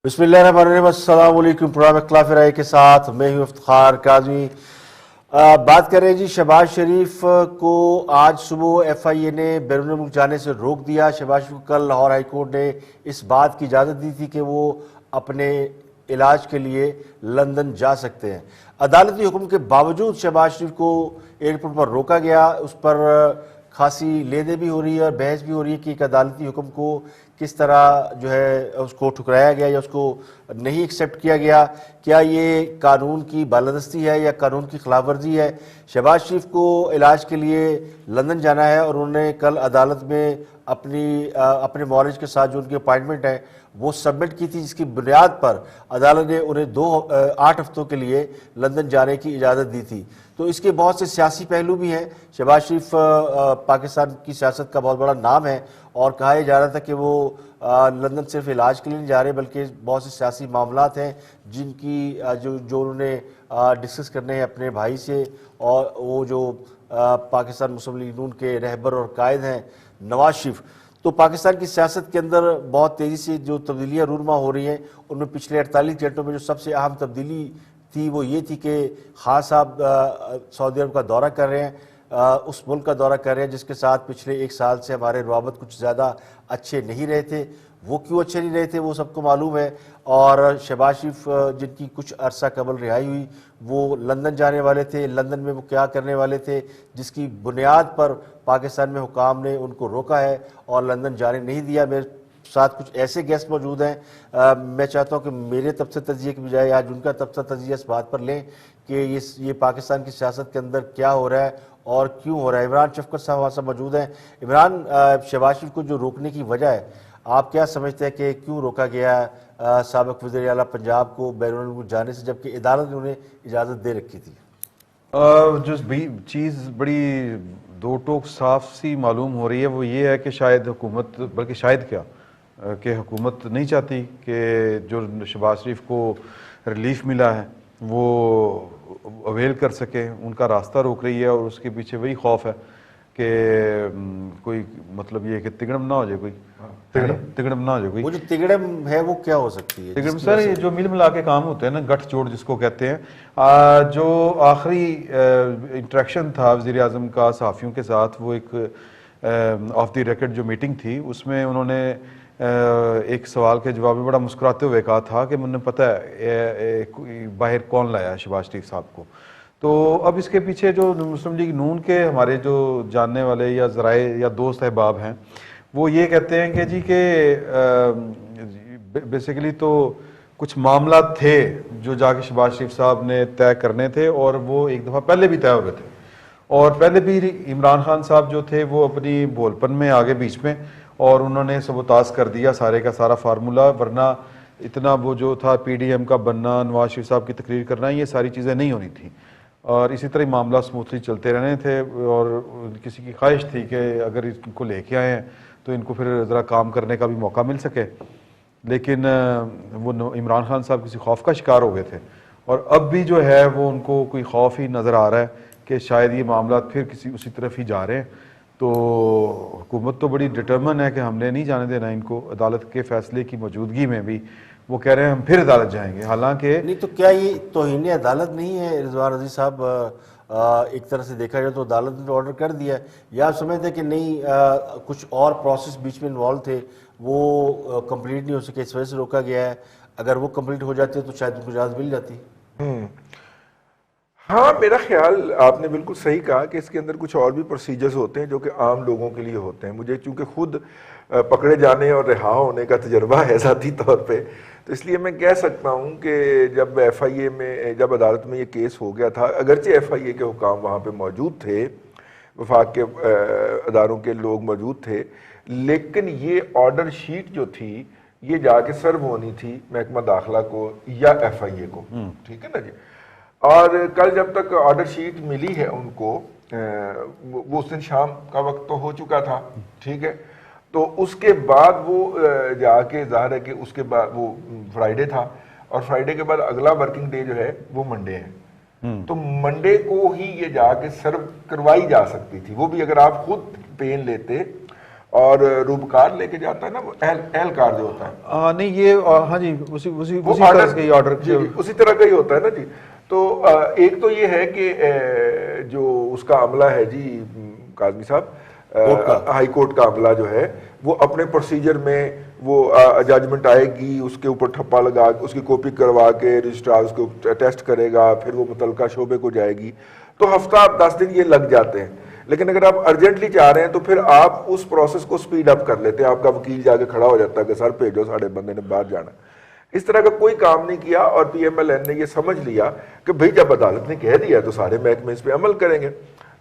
بسم اللہ الرحمن الرحیم۔ السلام علیکم۔ پروگرام اختلاف رائے کے ساتھ میں ہوں افتخار کاظمی۔ بات کر رہے ہیں جی شہباز شریف کو آج صبح ایف آئی اے نے بیرون ملک جانے سے روک دیا۔ شہباز شریف کو کل لاہور ہائی کورٹ نے اس بات کی اجازت دی تھی کہ وہ اپنے علاج کے لیے لندن جا سکتے ہیں۔ عدالتی حکم کے باوجود شہباز شریف کو ایئرپورٹ پر روکا گیا۔ اس پر خاصی لیدے بھی ہو رہی ہے اور بحث بھی ہو رہی ہے کہ ایک عدالتی حکم کو کس طرح جو ہے اس کو ٹھکرایا گیا یا اس کو نہیں ایکسیپٹ کیا گیا۔ کیا یہ قانون کی بالادستی ہے یا قانون کی خلاف ورزی ہے؟ شہباز شریف کو علاج کے لیے لندن جانا ہے اور انہوں نے کل عدالت میں اپنے معالج کے ساتھ جو ان کی اپائنٹمنٹ ہے وہ سبمٹ کی تھی، جس کی بنیاد پر عدالت نے انہیں 8 ہفتوں کے لیے لندن جانے کی اجازت دی تھی۔ تو اس کے بہت سے سیاسی پہلو بھی ہیں۔ شہباز شریف پاکستان کی سیاست کا بہت بڑا نام ہے اور کہا جا رہا تھا کہ وہ لندن صرف علاج کے لیے نہیں جا رہے بلکہ بہت سے سیاسی معاملات ہیں جن کی جو انہوں نے ڈسکس کرنے ہیں اپنے بھائی سے، اور وہ جو پاکستان مسلم لیگ نون کے رہبر اور قائد ہیں نواز شریف۔ تو پاکستان کی سیاست کے اندر بہت تیزی سے جو تبدیلیاں رونما ہو رہی ہیں، ان میں پچھلے 48 گھنٹوں میں جو سب سے اہم تبدیلی تھی وہ یہ تھی کہ خان صاحب سعودی عرب کا دورہ کر رہے ہیں، اس ملک کا دورہ کر رہے ہیں جس کے ساتھ پچھلے 1 سال سے ہمارے روابط کچھ زیادہ اچھے نہیں رہے تھے۔ وہ کیوں اچھے نہیں رہے تھے وہ سب کو معلوم ہے۔ اور شہباز شریف جن کی کچھ عرصہ قبل رہائی ہوئی وہ لندن جانے والے تھے۔ لندن میں وہ کیا کرنے والے تھے جس کی بنیاد پر پاکستان میں حکام نے ان کو روکا ہے اور لندن جانے نہیں دیا۔ میرے ساتھ کچھ ایسے گیسٹ موجود ہیں، میں چاہتا ہوں کہ میرے تبصرہ تجزیے کی بجائے آج ان کا تبصرہ تجزیہ اس بات پر لیں کہ یہ پاکستان کی سیاست کے اندر کیا ہو رہا ہے اور کیوں ہو رہا ہے۔ عمران شفقت صاحب ہمارے ساتھ موجود ہیں۔ عمران، شہباز شریف کو جو روکنے کی وجہ ہے آپ کیا سمجھتے ہیں کہ کیوں روکا گیا سابق وزیر اعلیٰ پنجاب کو بیرون ملک جانے سے جبکہ عدالت نے انہیں اجازت دے رکھی تھی؟ جو چیز بڑی دو ٹوک صاف سی معلوم ہو رہی ہے وہ یہ ہے کہ شاید حکومت، بلکہ شاید کیا کہ حکومت نہیں چاہتی کہ جو شہباز شریف کو ریلیف ملا ہے وہ اویل کر سکے، ان کا راستہ روک رہی ہے، اور اس کے پیچھے وہی خوف ہے کہ کوئی مطلب یہ کہ تگڑم نہ ہو جائے، کوئی تگڑم نہ ہو جائے کوئی۔ وہ جو تگڑم ہے وہ کیا ہو سکتی ہے؟ تقریباً سر یہ جو مل ملا کے کام ہوتے ہیں نا، گٹھ جوڑ جس کو کہتے ہیں، جو آخری انٹریکشن تھا وزیر اعظم کا صحافیوں کے ساتھ، وہ ایک آف دی ریکارڈ جو میٹنگ تھی، اس میں انہوں نے ایک سوال کے جواب میں بڑا مسکراتے ہوئے کہا تھا کہ مجھے پتہ ہے باہر کون لایا ہے شہباز شریف صاحب کو۔ تو اب اس کے پیچھے جو مسلم لیگ نون کے ہمارے جو جاننے والے یا ذرائع یا دوست احباب ہیں وہ یہ کہتے ہیں کہ جی کہ بیسیکلی تو کچھ معاملات تھے جو جا کے شہباز شریف صاحب نے طے کرنے تھے، اور وہ ایک دفعہ پہلے بھی طے ہو گئے تھے، اور پہلے بھی عمران خان صاحب جو تھے وہ اپنی بھول پن میں آگے بیچ میں، اور انہوں نے سبوتاژ کر دیا سارے کا سارا فارمولا، ورنہ اتنا وہ جو تھا پی ڈی ایم کا بننا، نواز شریف صاحب کی تقریر کرنا، یہ ساری چیزیں نہیں ہونی تھیں، اور اسی طرح معاملہ سموتھلی چلتے رہنے تھے، اور کسی کی خواہش تھی کہ اگر ان کو لے کے آئے ہیں تو ان کو پھر ذرا کام کرنے کا بھی موقع مل سکے۔ لیکن وہ عمران خان صاحب کسی خوف کا شکار ہو گئے تھے، اور اب بھی جو ہے وہ ان کو کوئی خوف ہی نظر آ رہا ہے کہ شاید یہ معاملات پھر اسی طرف ہی جا رہے ہیں۔ تو حکومت تو بڑی ڈٹرمن ہے کہ ہم نے نہیں جانے دینا ان کو، عدالت کے فیصلے کی موجودگی میں بھی وہ کہہ رہے ہیں ہم پھر عدالت جائیں گے، حالانکہ نہیں تو کیا یہ توہین عدالت نہیں ہے رضوان عزیز صاحب؟ ایک طرح سے دیکھا جائے تو عدالت نے آرڈر کر دیا ہے، یا آپ سمجھتے ہیں کہ نہیں کچھ اور پروسیس بیچ میں انوالو تھے وہ کمپلیٹ نہیں ہو سکے اس وجہ سے روکا گیا ہے؟ اگر وہ کمپلیٹ ہو جاتے تو شاید ان کو اجازت مل جاتی۔ ہاں، میرا خیال آپ نے بالکل صحیح کہا کہ اس کے اندر کچھ اور بھی پروسیجرز ہوتے ہیں جو کہ عام لوگوں کے لیے ہوتے ہیں۔ مجھے چونکہ خود پکڑے جانے اور رہا ہونے کا تجربہ ہے ذاتی طور پہ، تو اس لیے میں کہہ سکتا ہوں کہ جب ایف آئی اے میں، جب عدالت میں یہ کیس ہو گیا تھا، اگرچہ ایف آئی اے کے حکام وہاں پہ موجود تھے، وفاق کے اداروں کے لوگ موجود تھے، لیکن یہ آرڈر شیٹ جو تھی یہ جا کے سرو ہونی تھی محکمہ داخلہ کو یا ایف آئی اے کو، ٹھیک ہے نا جی۔ اور کل جب تک آرڈر شیٹ ملی ہے ان کو، وہ اس دن شام کا وقت تو ہو چکا تھا، ٹھیک ہے، تو اس کے بعد وہ جا کے ظاہر ہے کہ اس کے بعد وہ فرائیڈے تھا، اور فرائیڈے کے بعد اگلا ورکنگ ڈے جو ہے وہ منڈے ہے، تو منڈے کو ہی یہ جا کے سرو کروائی جا سکتی تھی، وہ بھی اگر آپ خود پین لیتے اور روبکار لے کے جاتا ہے نا، وہ اہلکار جو ہوتا ہے، نہیں یہ ہاں جی اسی طرح کا آرڈر اسی طرح کا ہی ہوتا ہے نا جی. تو ایک تو یہ ہے کہ جو اس کا عملہ ہے جی کاظمی صاحب، ہائی کورٹ کا عملہ جو ہے وہ اپنے پروسیجر میں وہ ججمنٹ آئے گی، اس کے اوپر ٹھپا لگا اس کی کاپی کروا کے رجسٹرار اس کو ٹیسٹ کرے گا، پھر وہ متعلقہ شعبے کو جائے گی، تو ہفتہ 10 دن یہ لگ جاتے ہیں. لیکن اگر آپ ارجنٹلی چاہ رہے ہیں تو پھر آپ اس پروسیس کو سپیڈ اپ کر لیتے ہیں. آپ کا وکیل جا کے کھڑا ہو جاتا ہے کہ سر بھیجو، ساڑھے بندے نے باہر جانا. اس طرح کا کوئی کام نہیں کیا، اور پی ایم ایل این نے یہ سمجھ لیا کہ بھئی جب عدالت نے کہہ دیا تو سارے محکمے اس پہ عمل کریں گے.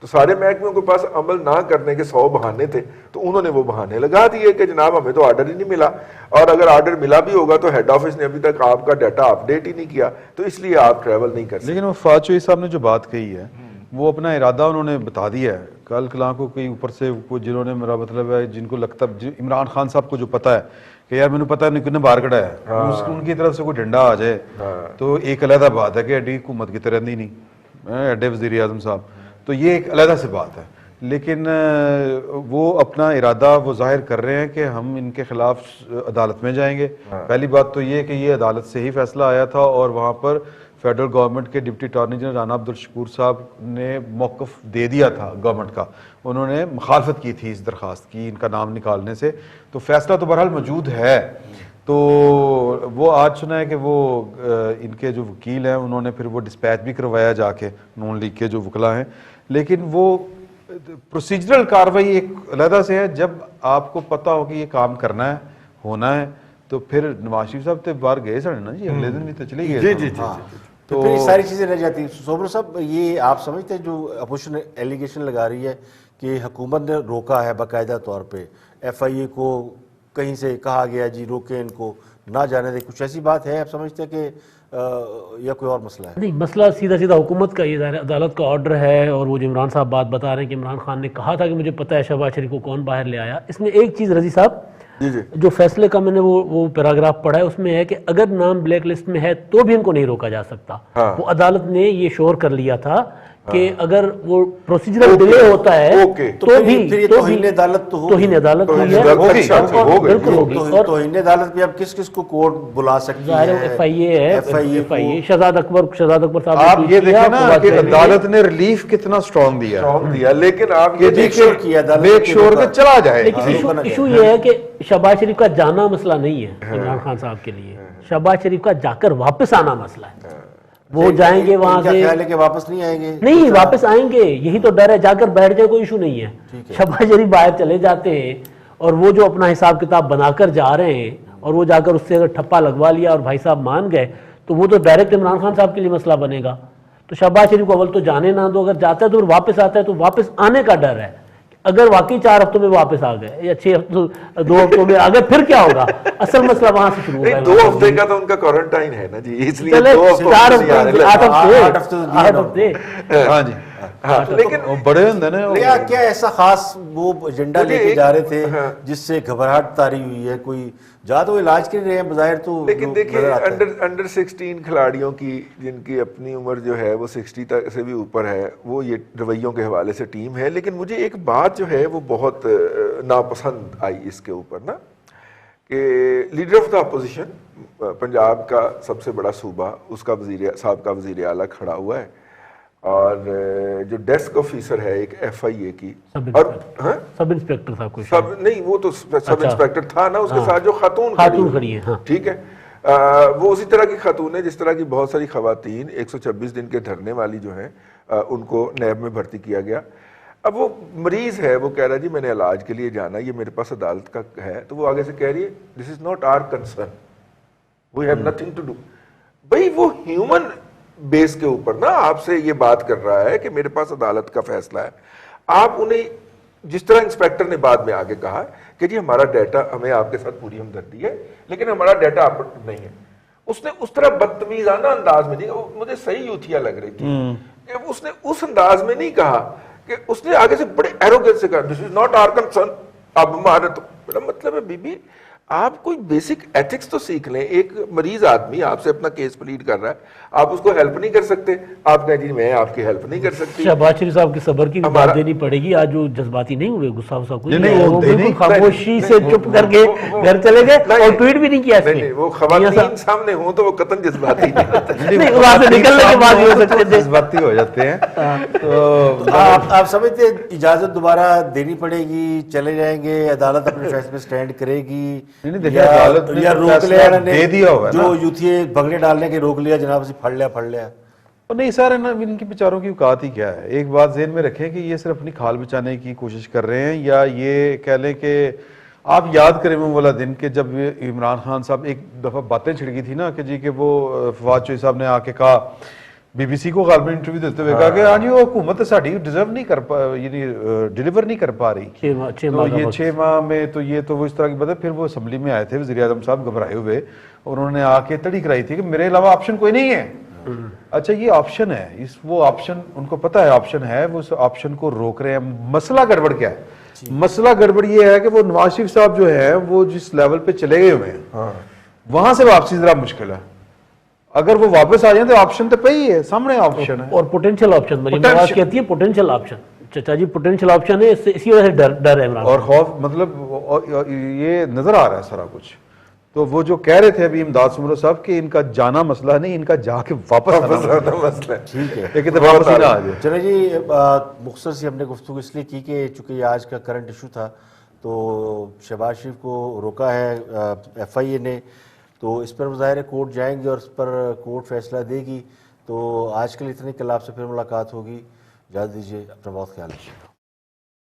تو سارے محکموں کے پاس عمل نہ کرنے کے 100 بہانے تھے، تو انہوں نے وہ بہانے لگا دیے کہ جناب ہمیں تو آرڈر ہی نہیں ملا، اور اگر آرڈر ملا بھی ہوگا تو ہیڈ آفس نے ابھی تک آپ کا ڈیٹا اپ ڈیٹ ہی نہیں کیا، تو اس لیے آپ ٹریول نہیں کر سکتے. لیکن وہ فواد چوہی صاحب نے جو بات کہی ہے وہ اپنا ارادہ انہوں نے بتا دیا ہے. کل کلاں کو کوئی اوپر سے جنہوں نے میرا مطلب ہے جن کو لگتا ہے عمران خان صاحب کو جو پتا ہے کہ یار میں نے پتا نہیں کتنے باہر کھڑا ہے، ان کی طرف سے کوئی ڈنڈا آ جائے تو ایک علیحدہ بات ہے کہ ایڈی حکومت کی طرح نہیں ایڈے وزیر اعظم صاحب، تو یہ ایک علیحدہ سے بات ہے. لیکن وہ اپنا ارادہ وہ ظاہر کر رہے ہیں کہ ہم ان کے خلاف عدالت میں جائیں گے. پہلی بات تو یہ کہ یہ عدالت سے ہی فیصلہ آیا تھا، اور وہاں پر فیڈرل گورنمنٹ کے deputy attorney general Rana Abdul Shakoor صاحب نے موقف دے دیا تھا گورنمنٹ کا، انہوں نے مخالفت کی تھی اس درخواست کی ان کا نام نکالنے سے. تو فیصلہ تو بہرحال موجود ہے. تو وہ آج سنا ہے کہ وہ ان کے جو وکیل ہیں انہوں نے پھر وہ ڈسپیچ بھی کروایا جا کے نون لیگ کے جو وکلا ہیں. لیکن وہ پروسیجرل کاروائی ایک علیحدہ سے ہے. جب آپ کو پتہ ہو کہ یہ کام کرنا ہے ہونا ہے تو پھر نواز شریف صاحب تو باہر گئے سڑے نا جی، اگلے دن بھی تو چلے گئے. جی تو پھر یہ ساری چیزیں رہ جاتی ہیں. صبر صاحب یہ آپ سمجھتے ہیں جو اپوزیشن ایلیگیشن لگا رہی ہے کہ حکومت نے روکا ہے باقاعدہ طور پہ، ایف آئی اے کو کہیں سے کہا گیا جی روکیں ان کو نہ جانے دیں، کچھ ایسی بات ہے آپ سمجھتے ہیں کہ یا کوئی اور مسئلہ ہے؟ نہیں، مسئلہ سیدھا حکومت کا، یہ عدالت کا آرڈر ہے. اور وہ جو عمران صاحب بات بتا رہے ہیں کہ عمران خان نے کہا تھا کہ مجھے پتہ ہے شہباز شریف کو کون باہر لے آیا. اس میں ایک چیز رضی صاحب جو فیصلے کا میں نے وہ پیراگراف پڑھا ہے، اس میں ہے کہ اگر نام بلیک لسٹ میں ہے تو بھی ان کو نہیں روکا جا سکتا. وہ عدالت نے یہ شور کر لیا تھا کہ اگر وہ پروسیجرل ڈیلے ہوتا ہے تو بھی توہین عدالت توہین عدالت ہوئی ہے، بالکل ہوگی. اور توہین عدالت میں اب کس کس کو کورٹ بلا سکتی ہے؟ ایف آئی اے ہے، ایف آئی اے شہزاد اکبر صاحب آپ یہ دیکھیں نا کہ عدالت نے ریلیف کتنا سٹرونگ دیا، لیکن آپ یہ میک شور کہ چلا جائے. لیکن ایشو یہ ہے کہ شہباز شریف کا جانا مسئلہ نہیں ہے عمران خان صاحب کے لیے، شہباز شریف کا جا کر واپس آنا مسئلہ ہے. وہ جائیں گے وہاں سے، خیال ہے کہ واپس نہیں آئیں گے؟ نہیں، واپس آئیں گے، یہی تو ڈر ہے. جا کر بیٹھ جائے کوئی ایشو نہیں ہے. شہباز شریف باہر چلے جاتے ہیں اور وہ جو اپنا حساب کتاب بنا کر جا رہے ہیں، اور وہ جا کر اس سے اگر ٹھپا لگوا لیا اور بھائی صاحب مان گئے تو وہ تو ڈائریکٹ عمران خان صاحب کے لیے مسئلہ بنے گا. تو شہباز شریف کو اول تو جانے نہ دو، اگر جاتا ہے تو واپس آتا ہے تو واپس آنے کا ڈر ہے. اگر واقعی 4 ہفتوں میں واپس آ گئے یا 6 ہفتوں 2 ہفتوں میں آ گئے پھر کیا ہوگا؟ اصل مسئلہ وہاں سے شروع ہوگا. 2 ہفتے کا تو ان کا کوارنٹائن ہے نا جی، اس لیے 4 2 ہفتے. ہاں جی، لیکن بڑے ہوندے نا کیا ایسا خاص وہ ایجنڈا لے کے جا رہے تھے جس سے گھبراہٹ طاری ہوئی ہے؟ کوئی جا تو علاج کے رہے ہیں بظاہر تو، لیکن دیکھیں انڈر 16 کھلاڑیوں کی جن کی اپنی عمر جو ہے وہ 60 تک سے بھی اوپر ہے، وہ یہ رویوں کے حوالے سے ٹیم ہے. لیکن مجھے ایک بات جو ہے وہ بہت ناپسند آئی اس کے اوپر نا، کہ leader of the opposition Punjab کا سب سے بڑا صوبہ، اس کا سابقہ وزیر اعلیٰ کھڑا ہوا ہے، اور جو ڈیسک آفیسر ہے ایک ایف آئی اے کی، اور سب انسپیکٹر صاحب کو نہیں وہ تو سب انسپیکٹر تھا نا، اس کے ساتھ جو خاتون کھڑی ہیں، ٹھیک ہے، وہ اسی طرح کی خاتون ہے جس طرح کی بہت ساری خواتین 126 دن کے دھرنے والی جو ہیں ان کو نیب میں بھرتی کیا گیا. اب وہ مریض ہے، وہ کہہ رہا جی میں نے علاج کے لیے جانا، یہ میرے پاس عدالت کا ہے، تو وہ آگے سے کہہ رہی ہے this is not our concern, we have nothing to do. بھائی وہ ہیومن بیس کے اوپر نا آپ سے یہ بات کر رہا ہے کہ میرے پاس عدالت کا فیصلہ ہے. آپ انہیں جس طرح انسپیکٹر نے بعد میں آگے کہا کہ جی ہمارا ڈیٹا، ہمیں آپ کے ساتھ پوری ہمدردی ہے لیکن ہمارا ڈیٹا آپ نہیں ہے، اس نے اس طرح بدتمیزانہ انداز میں نہیں، مجھے صحیح یوتھیا لگ رہی تھی کہ اس نے اس انداز میں نہیں کہا، کہ اس نے آگے سے بڑے ایروگنس سے کہا دس از ناٹ آور کنسرن. اب ہمارا تو میرا مطلب ہے بی بی آپ کوئی بیسک ایتھکس تو سیکھ لیں. ایک مریض آدمی آپ سے اپنا کیس پلیڈ کر رہا ہے, آپ اس کو ہیلپ نہیں کر سکتے, آپ کہیں جی میں آپ کی ہیلپ نہیں کر سکتی. شہباز شریف صاحب کی صبر کی بھی بات دینی پڑے گی. آج وہ جذباتی نہیں ہوئے, غصہ وصہ کچھ نہیں, وہ بالکل خاموشی سے چپ کر کے گھر چلے گئے اور ٹویٹ بھی نہیں کیا. نہیں, وہ خواتین سامنے ہوں تو وہ قطعاً جذباتی نہیں ہوتے, وہاں سے نکلنے کے بعد ہو سکتے تھے, جذباتی ہو جاتے ہیں. تو آپ سمجھتے ہیں اجازت دوبارہ دینی پڑے گی, چلے جائیں گے, عدالت اپنے فیصلے سٹینڈ کرے گی, یا روک لیا دے دیا ہوا ہے جو یوتھی بھگڑے ڈالنے کے روک لیا, جناب سے پھڑ لیا. نہیں سر, ان کی بیچاروں کی اوقات ہی کیا ہے. ایک بات ذہن میں رکھیں کہ یہ صرف اپنی کھال بچانے کی کوشش کر رہے ہیں, یا یہ کہہ لیں کہ آپ یاد کریں وہ والا دن کہ جب عمران خان صاحب ایک دفعہ باتیں چھڑکی تھی نا کہ جی کہ وہ فواد چوہی صاحب نے آ کے کہا بی بی سی کو غالباً انٹرویو دیتے ہوئے کہا کہ ہاں جی وہ حکومت ساڑی ڈیزرو نہیں کر پا, یعنی ڈیلیور نہیں کر پا رہی. تو یہ 6 ماہ میں تو یہ تو وہ اس طرح کی بات ہے. پھر وہ اسمبلی میں آئے تھے وزیر اعظم صاحب گھبرائے ہوئے, اور انہوں نے آ کے تڑی کرائی تھی کہ میرے علاوہ آپشن کوئی نہیں ہے. اچھا یہ آپشن ہے, وہ آپشن ان کو پتا ہے آپشن ہے, وہ اس آپشن کو روک رہے ہیں. مسئلہ گڑبڑ کیا ہے؟ مسئلہ گڑبڑ یہ ہے کہ وہ نواز شریف صاحب جو ہے وہ جس لیول پہ چلے گئے ہوئے ہیں وہاں سے واپسی ذرا مشکل ہے. اگر وہ واپس آ جائیں تو آپشن تو پہ ہی ہے, سامنے آپشن ہے, اور پوٹینشیل آپشن. مریم نواز کہتی ہے پوٹینشیل آپشن. چچا جی پوٹینشیل آپشن ہے, اسی وجہ سے ڈر ہے عمران اور خوف, مطلب یہ نظر آ رہا ہے سارا کچھ. تو وہ جو کہہ رہے تھے ابھی امداد سمرو صاحب کہ ان کا جانا مسئلہ نہیں, ان کا جا کے واپس آنا مسئلہ ہے. ٹھیک ہے, ایک اتفاق واپس نہ آ جائے. چلے جی, مختصر سی ہم نے گفتگو اس لیے کی کہ چونکہ یہ آج کا کرنٹ ایشو تھا, تو شہباز شریف کو روکا ہے ایف آئی اے نے, تو اس پر ظاہر ہے کورٹ جائیں گے اور اس پر کورٹ فیصلہ دے گی. تو آج کے لیے اتنے, کل آپ سے پھر ملاقات ہوگی. اجازت دیجیے, اپنا بہت خیال رکھیے.